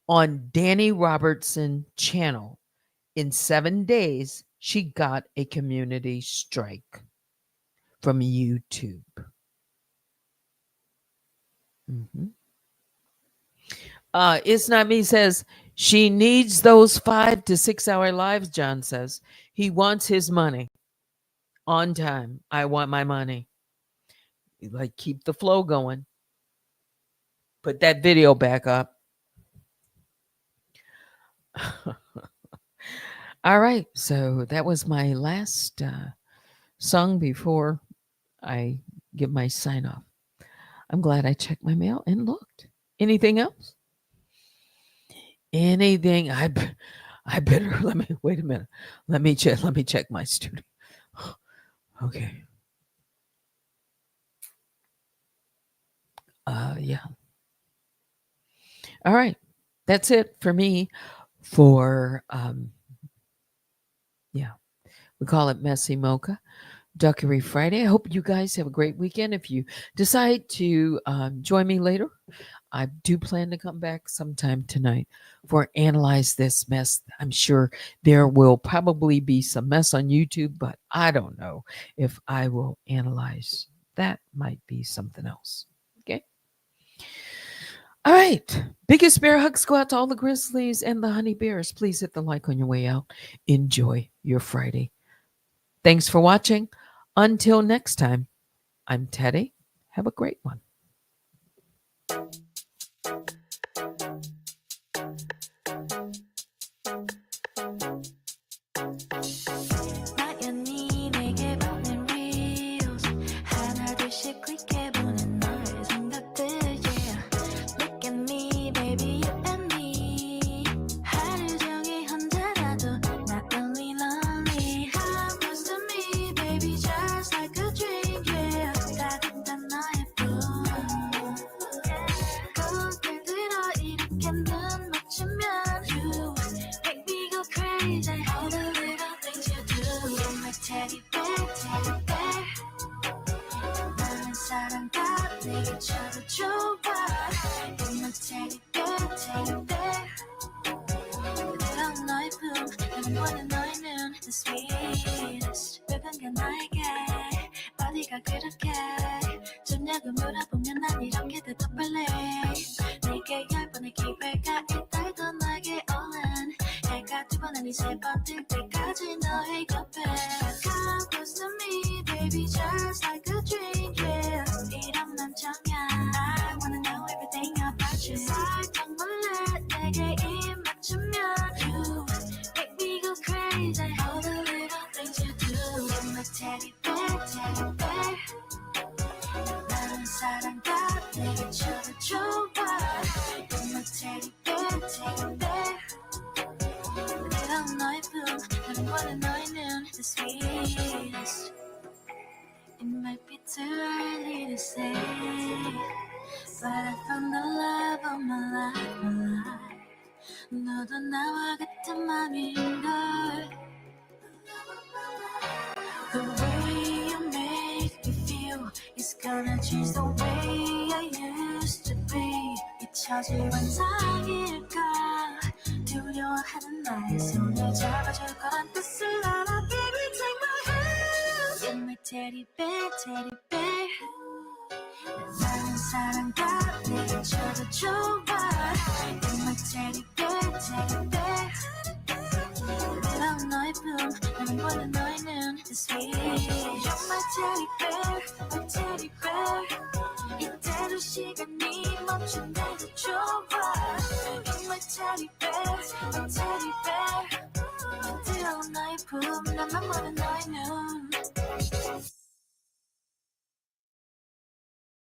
on Danny Robertson channel In 7 days, she got a community strike from YouTube. Mhm. It's Not Me says she needs those 5 to 6 hour lives. John says he wants his money on time. I want my money. Like, keep the flow going. Put that video back up. All right. So that was my last song before I give my sign off. I'm glad I checked my mail and looked. Anything else? Anything? I better let me wait a minute. Let me check. Let me check my studio. Okay. Yeah. All right. That's it for me. For yeah, we call it MessyMocha DuckeryFriday. I hope you guys have a great weekend. If you decide to join me later, I do plan to come back sometime tonight for Analyze This Mess. I'm sure there will probably be some mess on YouTube, but I don't know if I will analyze. That might be something else. Okay. All right. Biggest bear hugs go out to all the Grizzlies and the Honey Bears. Please hit the like on your way out. Enjoy your Friday. Thanks for watching. Until next time, I'm Teddy. Have a great one. 나연이 내게 보낸 reels 하나 둘씩 클릭해보는 너의 생각들 yeah. Look at me baby you and me 하루 종일 혼자라도 not only lonely How close to me baby just like a dream yeah. 따뜻한 너의 꿈 거울 들어 이렇게 눈 맞추면 You make me go crazy all the little things you do You're my teddy bear, teddy bear 나는 사랑과 내게 쳐도 좋아 You're my teddy bear, teddy bear 부드러운 너의 품 나는 원해 너의 눈 The sweetest 불변가 나에게 어디가 그렇게 좋냐고 물어보면 난 이렇게 대답할래 내게 10번의 기회가 있다던 나에게 오는 해가 2번 아니 3번 뜰 때까지 너의 곁에 Come close to me baby just like a dream yeah. 이런 맘정야 I wanna know everything about you 살짝 몰래 내게 입 맞추면 You make me go crazy all the little things you do You're my teddy bear, teddy bear 나는 사랑과 내게 쳐도 좋아 You're my teddy bear, teddy bear 부드러운 너의 품 나는 원해 너의 눈 The sweetest It might be too early to say But I found the love of my life, my life 너도 나와 같은 맘인걸 The way you make me feel is gonna change the way I used to be 잊혀질 환상일까 두려워하는 나의 손을 잡아줄 거란 뜻을 알아 Baby take my hand You're my teddy bear, teddy bear 나는 사랑과 내게 쳐도 좋아 You're my teddy bear, teddy bear 부드러운 너의 품 나는 원해 너의 눈 The sweet You're my teddy bear, my teddy bear 이대로 시간이 멈춘데도 좋아 You're my teddy bear, my teddy bear 부드러운 너의 품 나만 원해 너의 눈